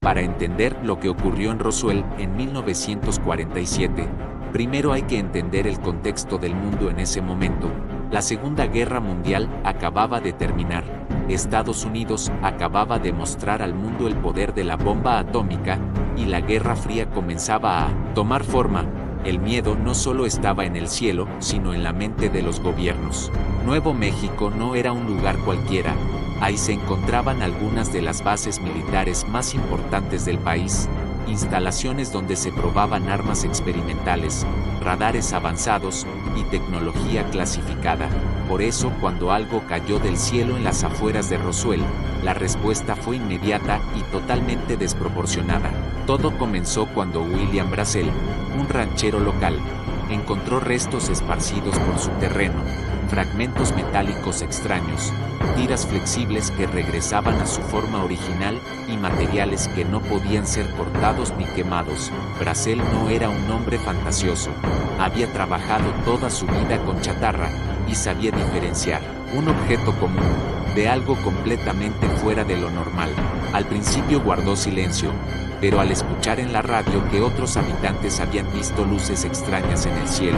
Para entender lo que ocurrió en Roswell en 1947, primero hay que entender el contexto del mundo en ese momento. La Segunda Guerra Mundial acababa de terminar. Estados Unidos acababa de mostrar al mundo el poder de la bomba atómica, y la Guerra Fría comenzaba a tomar forma. El miedo no solo estaba en el cielo, sino en la mente de los gobiernos. Nuevo México no era un lugar cualquiera. Ahí se encontraban algunas de las bases militares más importantes del país, instalaciones donde se probaban armas experimentales, radares avanzados y tecnología clasificada. Por eso, cuando algo cayó del cielo en las afueras de Roswell, la respuesta fue inmediata y totalmente desproporcionada. Todo comenzó cuando William Brazel, un ranchero local, encontró restos esparcidos por su terreno, fragmentos metálicos extraños, tiras flexibles que regresaban a su forma original y materiales que no podían ser cortados ni quemados. Brazel no era un hombre fantasioso. Había trabajado toda su vida con chatarra y sabía diferenciar un objeto común de algo completamente fuera de lo normal. Al principio guardó silencio, pero al escuchar en la radio que otros habitantes habían visto luces extrañas en el cielo,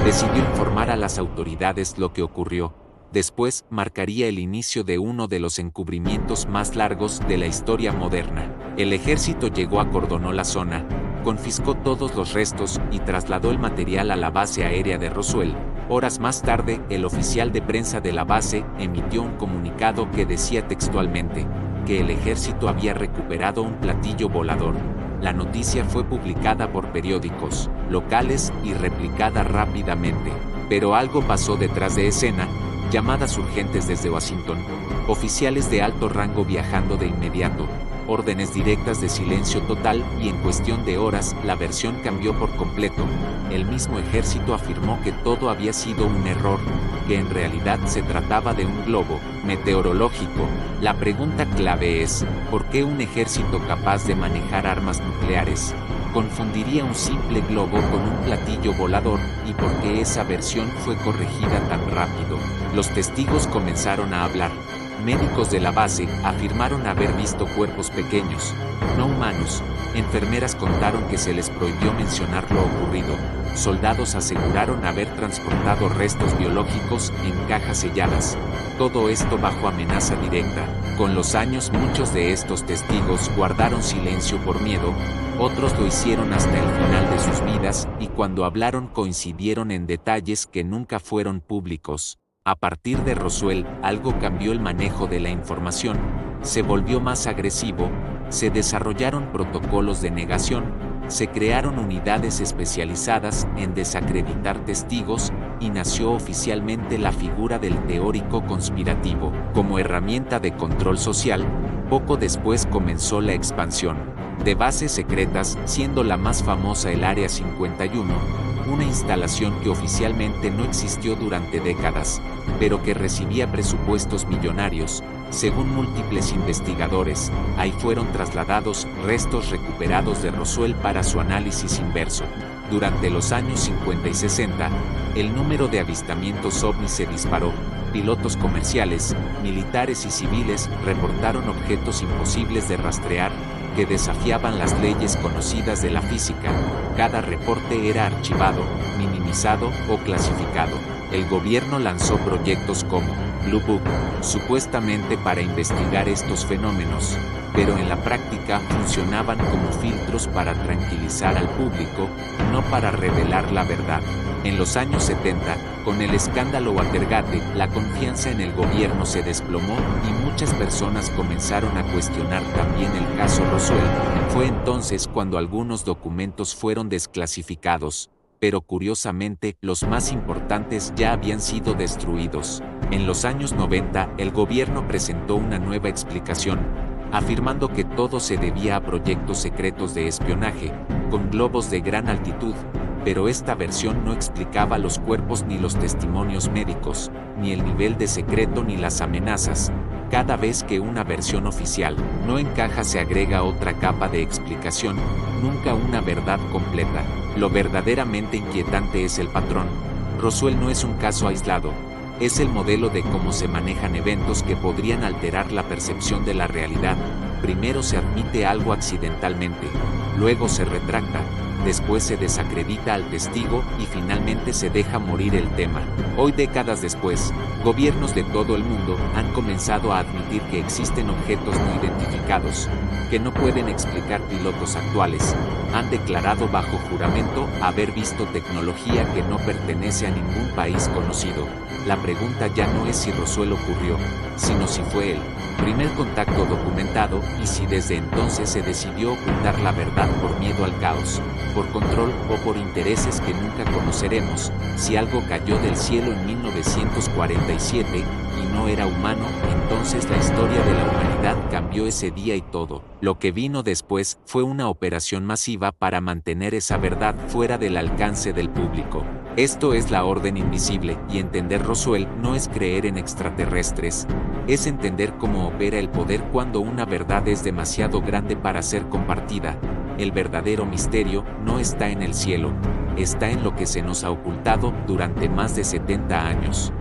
decidió informar a las autoridades lo que ocurrió. Después marcaría el inicio de uno de los encubrimientos más largos de la historia moderna. El ejército acordonó la zona, confiscó todos los restos y trasladó el material a la base aérea de Roswell. Horas más tarde, el oficial de prensa de la base emitió un comunicado que decía textualmente que el ejército había recuperado un platillo volador. La noticia fue publicada por periódicos locales y replicada rápidamente. Pero algo pasó detrás de escena. Llamadas urgentes desde Washington, oficiales de alto rango viajando de inmediato, órdenes directas de silencio total y en cuestión de horas la versión cambió por completo. El mismo ejército afirmó que todo había sido un error, que en realidad se trataba de un globo meteorológico. La pregunta clave es, ¿por qué un ejército capaz de manejar armas nucleares confundiría un simple globo con un platillo volador, y por qué esa versión fue corregida tan rápido? Los testigos comenzaron a hablar. Médicos de la base afirmaron haber visto cuerpos pequeños, no humanos. Enfermeras contaron que se les prohibió mencionar lo ocurrido. Soldados aseguraron haber transportado restos biológicos en cajas selladas. Todo esto bajo amenaza directa. Con los años, muchos de estos testigos guardaron silencio por miedo. Otros lo hicieron hasta el final de sus vidas, y cuando hablaron coincidieron en detalles que nunca fueron públicos. A partir de Roswell, algo cambió el manejo de la información, se volvió más agresivo, se desarrollaron protocolos de negación, se crearon unidades especializadas en desacreditar testigos, y nació oficialmente la figura del teórico conspirativo. Como herramienta de control social, poco después comenzó la expansión de bases secretas, siendo la más famosa el Área 51, una instalación que oficialmente no existió durante décadas, pero que recibía presupuestos millonarios. Según múltiples investigadores, ahí fueron trasladados restos recuperados de Roswell para su análisis inverso. Durante los años 50 y 60, el número de avistamientos ovni se disparó. Pilotos comerciales, militares y civiles reportaron objetos imposibles de rastrear, que desafiaban las leyes conocidas de la física. Cada reporte era archivado, minimizado o clasificado. El gobierno lanzó proyectos como Blue Book, supuestamente para investigar estos fenómenos, pero en la práctica funcionaban como filtros para tranquilizar al público, no para revelar la verdad. En los años 70, con el escándalo Watergate, la confianza en el gobierno se desplomó y muchas personas comenzaron a cuestionar también el caso Roswell. Fue entonces cuando algunos documentos fueron desclasificados, pero curiosamente, los más importantes ya habían sido destruidos. En los años 90, el gobierno presentó una nueva explicación, afirmando que todo se debía a proyectos secretos de espionaje, con globos de gran altitud, pero esta versión no explicaba los cuerpos ni los testimonios médicos, ni el nivel de secreto ni las amenazas. Cada vez que una versión oficial no encaja se agrega otra capa de explicación, nunca una verdad completa. Lo verdaderamente inquietante es el patrón. Roswell no es un caso aislado, es el modelo de cómo se manejan eventos que podrían alterar la percepción de la realidad. Primero se admite algo accidentalmente, luego se retracta, después se desacredita al testigo y finalmente se deja morir el tema. Hoy, décadas después, gobiernos de todo el mundo han comenzado a admitir que existen objetos no identificados, que no pueden explicar pilotos actuales. Han declarado bajo juramento haber visto tecnología que no pertenece a ningún país conocido. La pregunta ya no es si Roswell ocurrió, sino si fue el primer contacto documentado y si desde entonces se decidió ocultar la verdad por miedo al caos, por control o por intereses que nunca conoceremos. Si algo cayó del cielo en 1947 y no era humano, entonces la historia de la humanidad cambió ese día y todo. Lo que vino después fue una operación masiva para mantener esa verdad fuera del alcance del público. Esto es la orden invisible, y entender Roswell no es creer en extraterrestres, es entender cómo opera el poder cuando una verdad es demasiado grande para ser compartida. El verdadero misterio no está en el cielo, está en lo que se nos ha ocultado durante más de 70 años.